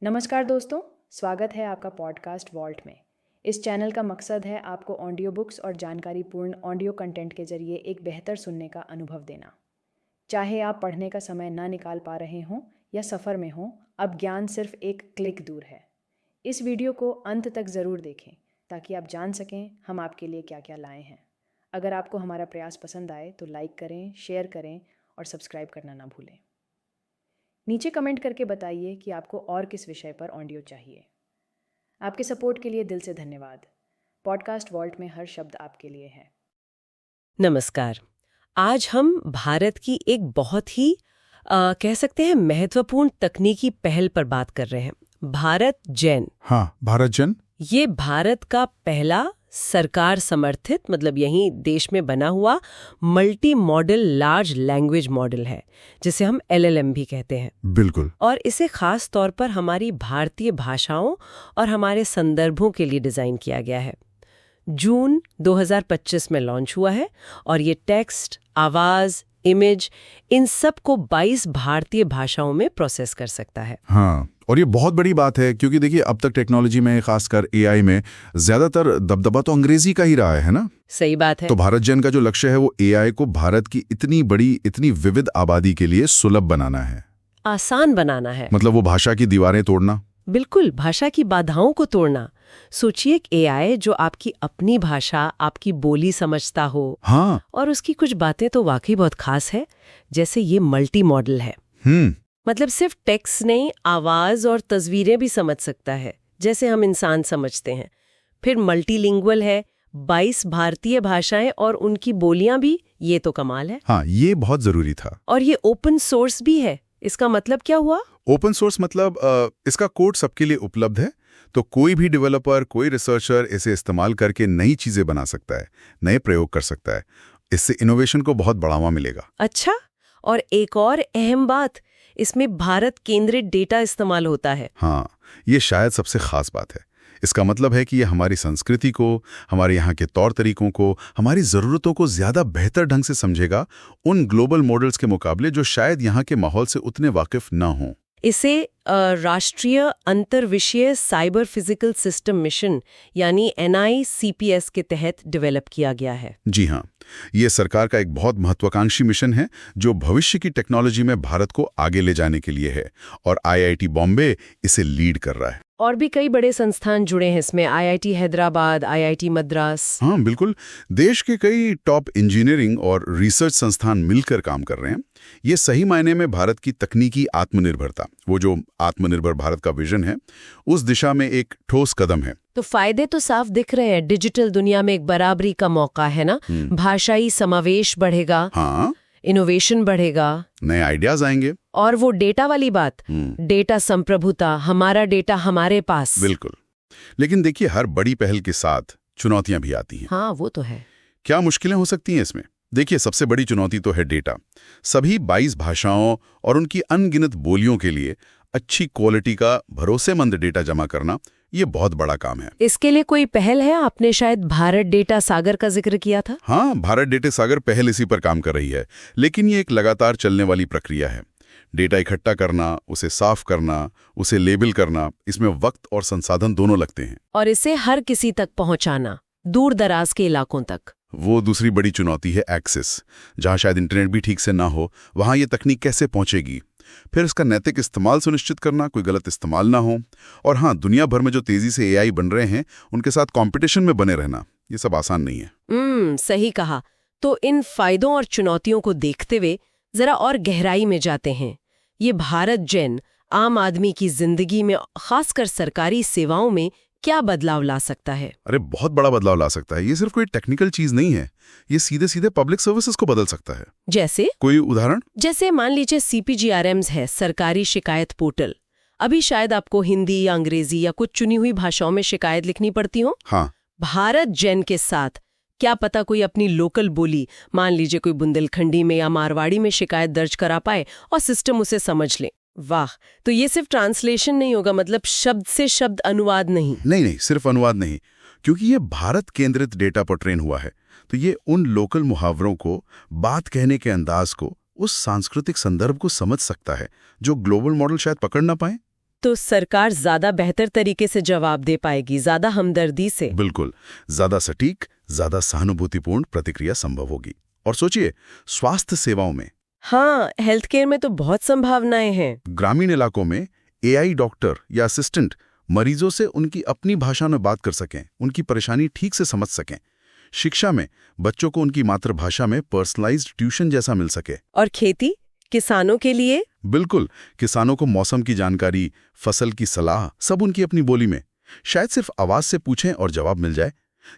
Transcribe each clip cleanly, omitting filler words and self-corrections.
नमस्कार दोस्तों, स्वागत है आपका पॉडकास्ट वॉल्ट में। इस चैनल का मकसद है आपको ऑडियो बुक्स और जानकारीपूर्ण ऑडियो कंटेंट के जरिए एक बेहतर सुनने का अनुभव देना। चाहे आप पढ़ने का समय ना निकाल पा रहे हों या सफ़र में हों, अब ज्ञान सिर्फ एक क्लिक दूर है। इस वीडियो को अंत तक ज़रूर देखें ताकि आप जान सकें हम आपके लिए क्या क्या लाए हैं। अगर आपको हमारा प्रयास पसंद आए तो लाइक करें, शेयर करें और सब्सक्राइब करना ना भूलें। नीचे कमेंट करके बताइए कि आपको और किस विषय पर ऑडियो चाहिए। आपके सपोर्ट के लिए दिल से धन्यवाद। पॉडकास्ट वॉल्ट में हर शब्द आपके लिए है। नमस्कार। आज हम भारत की एक बहुत ही कह सकते हैं महत्वपूर्ण तकनीकी पहल पर बात कर रहे हैं। भारत जेन। हाँ, भारत जन। ये भारत का पहला सरकार समर्थित मतलब यहीं देश में बना हुआ multi modal large language model है, जिसे हम LLM भी कहते हैं। बिल्कुल। और इसे खास तौर पर हमारी भारतीय भाषाओं और हमारे संदर्भों के लिए डिज़ाइन किया गया है। जून 2025 में लॉन्च हुआ है और ये टेक्स्ट, आवाज़, इमेज इन सब को 22 भारतीय भाषाओं में प्रोसेस कर सकता है। हाँ, और ये बहुत बड़ी बात है क्योंकि देखिए अब तक टेक्नोलॉजी में खासकर AI में ज्यादातर दबदबा तो अंग्रेजी का ही रहा है ना। सही बात है। तो भारत जन का जो लक्ष्य है वो AI को भारत की इतनी बड़ी इतनी विविध आबादी के लिए सुलभ बनाना है, आसान बनाना है। मतलब वो भाषा की दीवारें तोड़ना। बिल्कुल, भाषा की बाधाओं को तोड़ना। सोचिए एक AI जो आपकी अपनी भाषा, आपकी बोली समझता हो। हाँ। और उसकी कुछ बातें तो वाकई बहुत खास है, जैसे ये मल्टी मॉडल है। मतलब सिर्फ टेक्स्ट नहीं, आवाज और तस्वीरें भी समझ सकता है, जैसे हम इंसान समझते हैं। फिर मल्टीलिंगुअल है, 22 भारतीय भाषाएं और उनकी बोलियां भी, ये तो कमाल है। हाँ, ये बहुत जरूरी था। और ये ओपन सोर्स भी है। इसका मतलब क्या हुआ? ओपन सोर्स मतलब इसका कोड सबके लिए उपलब्ध है, तो कोई भी डेवलपर, कोई रिसर्चर इसे इस्तेमाल करके नई चीजें बना सकता है, नए प्रयोग कर सकता है। इससे इनोवेशन को बहुत बढ़ावा मिलेगा। अच्छा, और एक और अहम बात, इसमें भारत केंद्रित डेटा इस्तेमाल होता है। हाँ, ये शायद सबसे खास बात है। इसका मतलब है कि ये हमारी संस्कृति को, हमारे यहाँ के तौर तरीकों को, हमारी ज़रूरतों को ज़्यादा बेहतर ढंग से समझेगा उन ग्लोबल मॉडल्स के मुकाबले जो शायद यहाँ के माहौल से उतने वाकिफ ना हों। इसे राष्ट्रीय अंतर्विषय साइबर फिजिकल सिस्टम मिशन यानी NICPS के तहत डेवलप किया गया है। जी हाँ, ये सरकार का एक बहुत महत्वाकांक्षी मिशन है जो भविष्य की टेक्नोलॉजी में भारत को आगे ले जाने के लिए है, और IIT बॉम्बे इसे लीड कर रहा है। और भी कई बड़े संस्थान जुड़े हैं इसमें, IIT हैदराबाद, IIT मद्रास। हाँ बिल्कुल, देश के कई टॉप इंजीनियरिंग और रिसर्च संस्थान मिलकर काम कर रहे हैं। ये सही मायने में भारत की तकनीकी आत्मनिर्भरता, वो जो आत्मनिर्भर भारत का विजन है, उस दिशा में एक ठोस कदम है। तो फायदे तो साफ दिख रहे हैं। डिजिटल दुनिया में एक बराबरी का मौका है ना। भाषाई समावेश बढ़ेगा। हाँ, इनोवेशन बढ़ेगा, नए आइडियाज आएंगे। और वो डेटा वाली बात, डेटा संप्रभुता, हमारा डेटा हमारे पास। बिल्कुल। लेकिन देखिए, हर बड़ी पहल के साथ चुनौतियां भी आती हैं। हाँ, वो तो है। क्या मुश्किलें हो सकती हैं इसमें? देखिए, सबसे बड़ी चुनौती तो है डेटा। सभी 22 भाषाओं और उनकी अनगिनत बोलियों के लिए अच्छी क्वालिटी का भरोसेमंद डेटा जमा करना, ये बहुत बड़ा काम है। इसके लिए कोई पहल है? आपने शायद भारत डेटा सागर का जिक्र किया था। हाँ, भारत डेटा सागर पहल इसी पर काम कर रही है, लेकिन ये एक लगातार चलने वाली प्रक्रिया है। डेटा इकट्ठा करना, उसे साफ करना, उसे लेबल करना, इसमें वक्त और संसाधन दोनों लगते हैं। और इसे हर किसी तक पहुंचाना, दूर दराज के इलाकों तक। वो दूसरी बड़ी चुनौती है एक्सेस। जहां शायद इंटरनेट भी ठीक से ना हो, वहां ये तकनीक कैसे पहुंचेगी? फिर इसका नैतिक इस्तेमाल सुनिश्चित करना, कोई गलत इस्तेमाल ना हो। और हाँ, दुनिया भर में जो तेजी से AI बन रहे हैं, उनके साथ कंपटीशन में बने रहना, ये सब आसान नहीं है। सही कहा। तो इन फायदों और चुनौतियों को देखते हुए जरा और गहराई में जाते हैं। ये भारत जेन आम आदमी की जिंदगी में, खासकर सरकारी सेवाओं में, क्या बदलाव ला सकता है? अरे बहुत बड़ा बदलाव ला सकता है। ये सिर्फ कोई टेक्निकल चीज नहीं है, ये सीधे सीधे पब्लिक सर्विसेज को बदल सकता है। जैसे? कोई उदाहरण? जैसे मान लीजिए CPGRMs है, सरकारी शिकायत पोर्टल। अभी शायद आपको हिंदी या अंग्रेजी या कुछ चुनी हुई भाषाओं में शिकायत लिखनी पड़ती हो। हाँ। भारत जेन के साथ क्या पता कोई अपनी लोकल बोली, मान लीजिए कोई बुंदेलखंडी में या मारवाड़ी में शिकायत दर्ज करा पाए और सिस्टम उसे समझ ले। वाह! तो ये सिर्फ ट्रांसलेशन नहीं होगा, मतलब शब्द से शब्द अनुवाद नहीं। नहीं, सिर्फ अनुवाद नहीं, क्योंकि ये भारत केंद्रित डेटा पर ट्रेन हुआ है, तो ये उन लोकल मुहावरों को, बात कहने के अंदाज को, उस सांस्कृतिक संदर्भ को समझ सकता है जो ग्लोबल मॉडल शायद पकड़ ना पाए। तो सरकार ज्यादा बेहतर तरीके से जवाब दे पाएगी, ज्यादा हमदर्दी से। बिल्कुल, ज्यादा सटीक, ज्यादा सहानुभूतिपूर्ण प्रतिक्रिया संभव होगी। और सोचिए, स्वास्थ्य सेवाओं में, हाँ, हेल्थ केयर में तो बहुत संभावनाएं हैं। ग्रामीण इलाकों में AI डॉक्टर या असिस्टेंट मरीजों से उनकी अपनी भाषा में बात कर सकें, उनकी परेशानी ठीक से समझ सकें। शिक्षा में बच्चों को उनकी मातृभाषा में पर्सनलाइज्ड ट्यूशन जैसा मिल सके। और खेती, किसानों के लिए? बिल्कुल, किसानों को मौसम की जानकारी, फसल की सलाह, सब उनकी अपनी बोली में। शायद सिर्फ आवाज से पूछें और जवाब मिल जाए।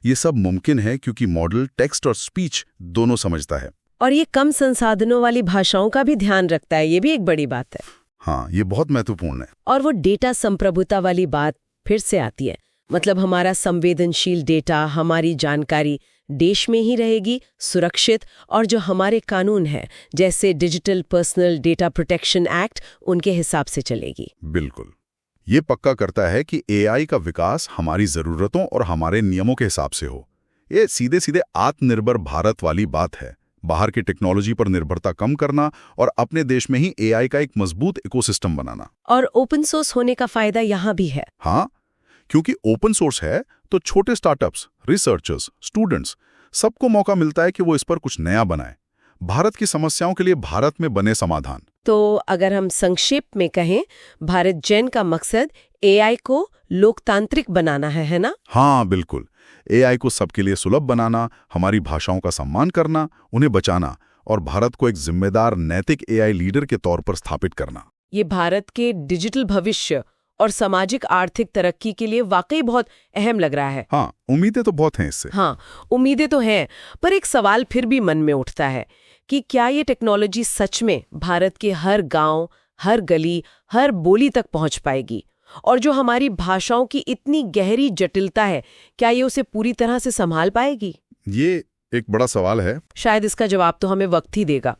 ये सब मुमकिन है क्योंकि मॉडल टेक्स्ट और स्पीच दोनों समझता है। और ये कम संसाधनों वाली भाषाओं का भी ध्यान रखता है, ये भी एक बड़ी बात है। हाँ, ये बहुत महत्वपूर्ण है। और वो डेटा संप्रभुता वाली बात फिर से आती है। मतलब हमारा संवेदनशील डेटा, हमारी जानकारी देश में ही रहेगी, सुरक्षित, और जो हमारे कानून हैं जैसे digital personal data protection act, उनके हिसाब से चलेगी। बिल्कुल, ये पक्का करता है कि AI का विकास हमारी जरूरतों और हमारे नियमों के हिसाब से हो। ये सीधे सीधे आत्मनिर्भर भारत वाली बात है। बाहर की टेक्नोलॉजी पर निर्भरता कम करना और अपने देश में ही AI का एक मजबूत इकोसिस्टम बनाना। और ओपन सोर्स होने का फायदा यहाँ भी है। हाँ, क्योंकि ओपन सोर्स है तो छोटे स्टार्टअप्स, रिसर्चर्स, स्टूडेंट्स, सबको मौका मिलता है कि वो इस पर कुछ नया बनाए। भारत की समस्याओं के लिए भारत में बने समाधान। तो अगर हम संक्षेप में कहें, भारत जेन का मकसद AI को लोकतांत्रिक बनाना है ना? हाँ, बिल्कुल। AI को सबके लिए सुलभ बनाना, हमारी भाषाओं का सम्मान करना, उन्हें बचाना और भारत को एक जिम्मेदार नैतिक AI लीडर के तौर पर स्थापित करना। ये भारत के डिजिटल भविष्य और सामाजिक आर्थिक तरक्की के लिए वाकई बहुत अहम लग रहा है। हाँ, उम्मीदें तो बहुत हैं इससे। हाँ, उम्मीदें तो हैं, पर एक सवाल फिर भी मन में उठता है कि क्या ये टेक्नोलॉजी सच में भारत के हर गांव, हर गली, हर बोली तक पहुंच पाएगी? और जो हमारी भाषाओं की इतनी गहरी जटिलता है, क्या ये उसे पूरी तरह से संभाल पाएगी? ये एक बड़ा सवाल है। शायद इसका जवाब तो हमें वक्त ही देगा।